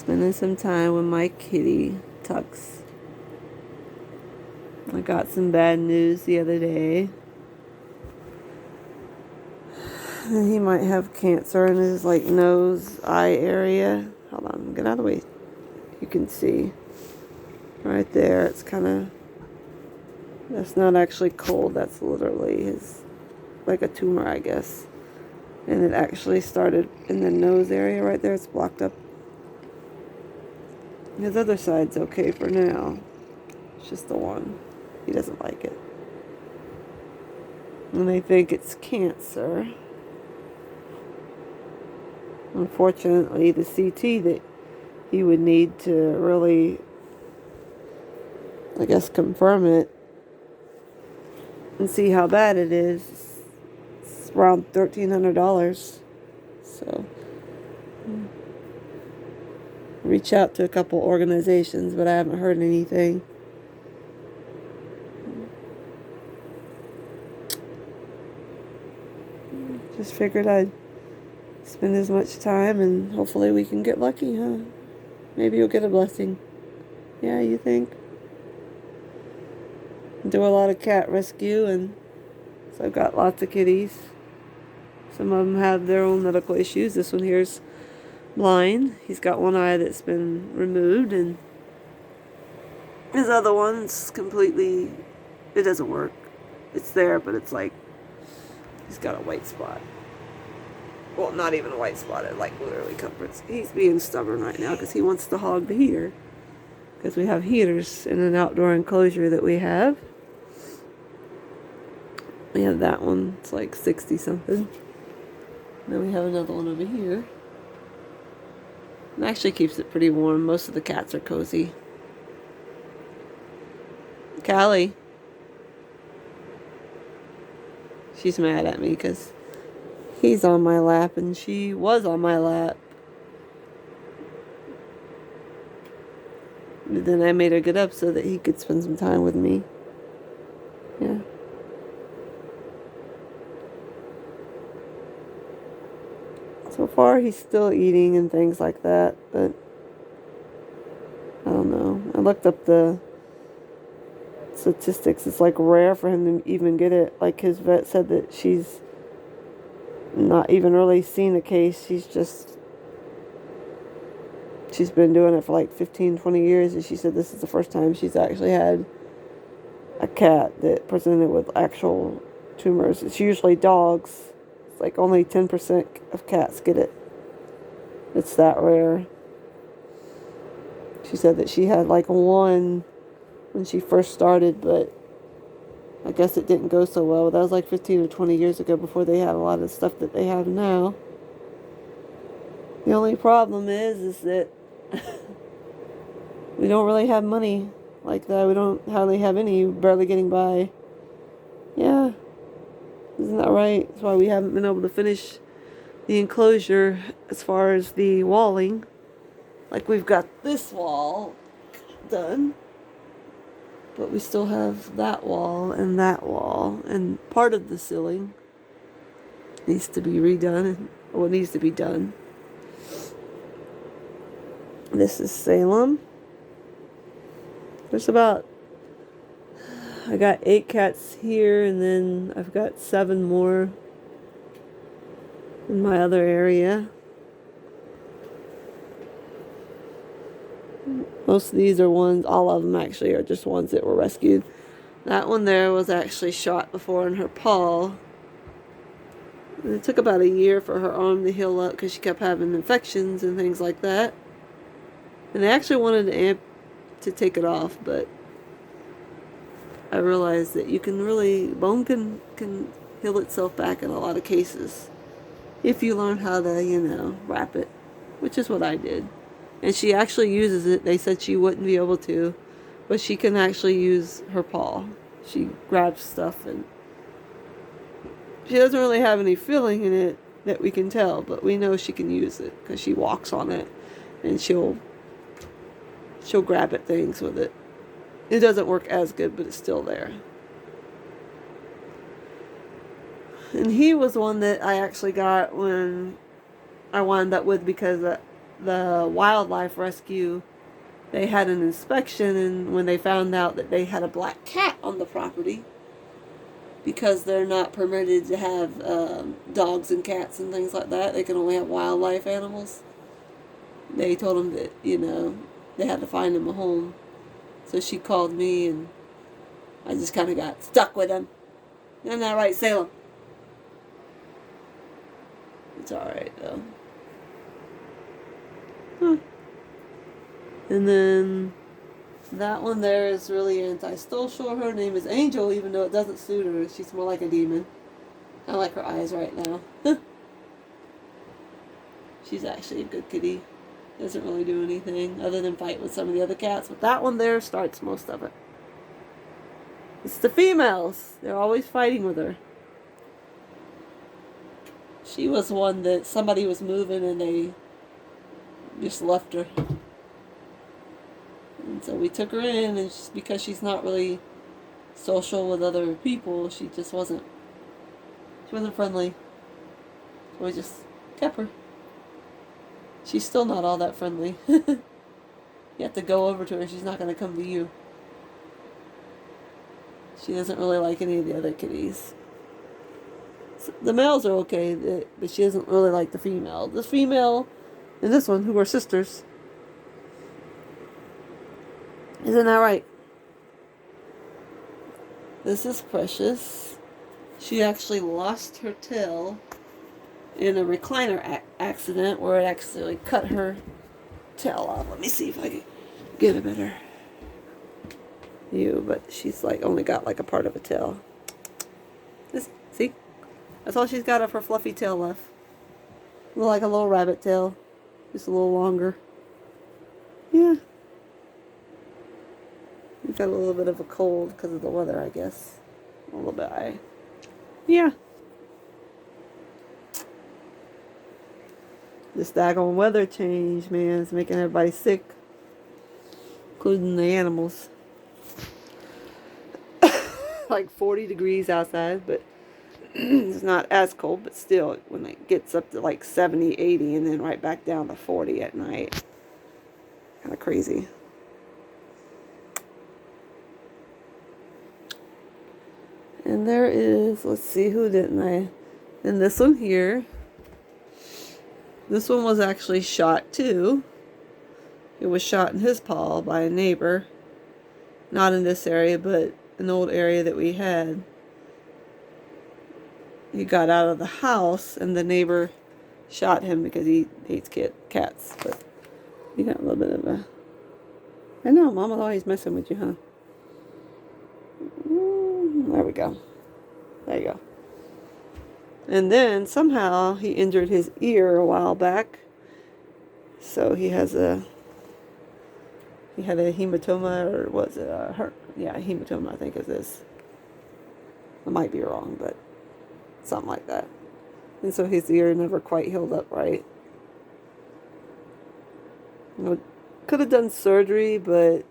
Spending some time with my kitty, Tux. I got some bad news the other day. He might have cancer in his nose, eye area. Hold on, get out of the way. You can see right there. It's kind of, that's not actually cold. That's literally his, like a tumor, I guess. And it actually started in the nose area right there. It's blocked up. His other side's okay for now. It's just the one. He doesn't like it. And they think it's cancer. Unfortunately, the CT that he would need to really, I guess, confirm it and see how bad it is, it's around $1,300. So, reach out to a couple organizations, but I haven't heard anything. Just figured I'd spend as much time and hopefully we can get lucky, huh? Maybe you'll get a blessing. Yeah, you think? Do a lot of cat rescue, and so I've got lots of kitties. Some of them have their own medical issues. This one here's blind. He's got one eye that's been removed, and his other one's completely, it doesn't work. It's there, but it's like he's got a white spot. Well, not even a white spot. It literally covers. He's being stubborn right now because he wants to hog the heater. Because we have heaters in an outdoor enclosure that we have. We have that one. It's like 60 something. Then we have another one over here. It actually keeps it pretty warm. Most of the cats are cozy. Callie. She's mad at me because he's on my lap and she was on my lap. But then I made her get up so that he could spend some time with me. Yeah. So far he's still eating and things like that, but I don't know. I looked up the statistics. It's rare for him to even get it. His vet said that she's not even really seen a case. She's been doing it for 15, 20 years, and she said this is the first time she's actually had a cat that presented with actual tumors. It's usually dogs. It's only 10% of cats get it. It's that rare. She said that she had one when she first started, but I guess it didn't go so well. That was 15 or 20 years ago, before they had a lot of stuff that they have now. The only problem is that we don't really have money like that. We don't hardly have any, barely getting by. Yeah. Isn't that right? That's why we haven't been able to finish the enclosure as far as the walling. We've got this wall done, but we still have that wall, and part of the ceiling needs to be redone, or needs to be done. This is Salem. I got 8 cats here, and then I've got 7 more in my other area. Most of these are ones, all of them actually are just ones that were rescued. That one there was actually shot before in her paw. And it took about a year for her arm to heal up because she kept having infections and things like that. And they actually wanted to take it off, but I realized that bone can heal itself back in a lot of cases if you learn how to, wrap it, which is what I did. And she actually uses it. They said she wouldn't be able to, but she can actually use her paw. She grabs stuff, and she doesn't really have any feeling in it that we can tell, but we know she can use it because she walks on it, and she'll grab at things with it. It doesn't work as good, but it's still there. And he was one that I actually got when I wound up with, because the wildlife rescue, they had an inspection, and when they found out that they had a black cat on the property, because they're not permitted to have dogs and cats and things like that, they can only have wildlife animals. They told them that, they had to find him a home. So she called me, and I just kind of got stuck with him. Isn't that right, Salem? It's alright, though. Huh. And then that one there is really antisocial. Her name is Angel, even though it doesn't suit her. She's more like a demon. I like her eyes right now. She's actually a good kitty. Doesn't really do anything other than fight with some of the other cats. But that one there starts most of it. It's the females. They're always fighting with her. She was one that somebody was moving and they just left her. And so we took her in, and just because she's not really social with other people, she wasn't friendly. So we just kept her. She's still not all that friendly. You have to go over to her. She's not going to come to you. She doesn't really like any of the other kitties. So the males are okay, but she doesn't really like the female. This female and this one, who are sisters. Isn't that right? This is Precious. She actually lost her tail in a recliner accident where it actually cut her tail off. Let me see if I can get a better view, but she's only got a part of a tail. See? That's all she's got of her fluffy tail left. Like a little rabbit tail. Just a little longer. Yeah. We've got a little bit of a cold because of the weather, I guess. A little bit. Yeah. This daggone weather change, man, is making everybody sick. Including the animals. 40 degrees outside, but it's not as cold, but still, when it gets up to 70, 80, and then right back down to 40 at night. Kind of crazy. And there is, let's see, who didn't I? And this one here. This one was actually shot too. It was shot in his paw by a neighbor. Not in this area, but an old area that we had. He got out of the house, and the neighbor shot him because he hates cats. But you got a little bit of a... I know, Mama's always messing with you, huh? There we go. There you go. And then somehow he injured his ear a while back. So he had a hematoma, or was it hematoma, I think it is. I might be wrong, but something like that. And so his ear never quite healed up right. Could have done surgery, but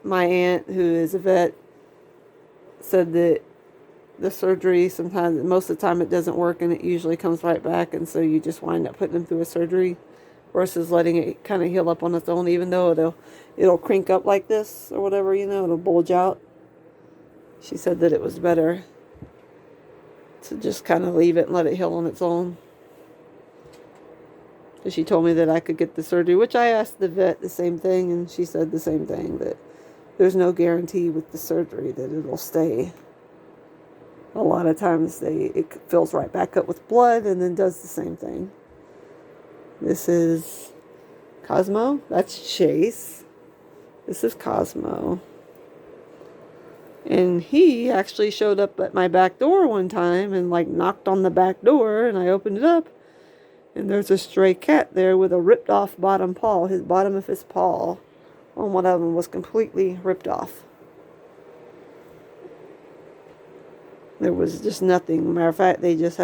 my aunt, who is a vet, said that the surgery most of the time it doesn't work, and it usually comes right back, and so you just wind up putting them through a surgery versus letting it kind of heal up on its own, even though it'll crink up like this or whatever, it'll bulge out. She said that it was better to just kind of leave it and let it heal on its own. So she told me that I could get the surgery, which I asked the vet the same thing, and she said the same thing, that there's no guarantee with the surgery that it'll stay. A lot of times it fills right back up with blood and then does the same thing. This is Cosmo. That's Chase. This is Cosmo. And he actually showed up at my back door one time and knocked on the back door, and I opened it up, and there's a stray cat there with a ripped off bottom paw. His bottom of his paw on one of them was completely ripped off. There was just nothing. Matter of fact, they just had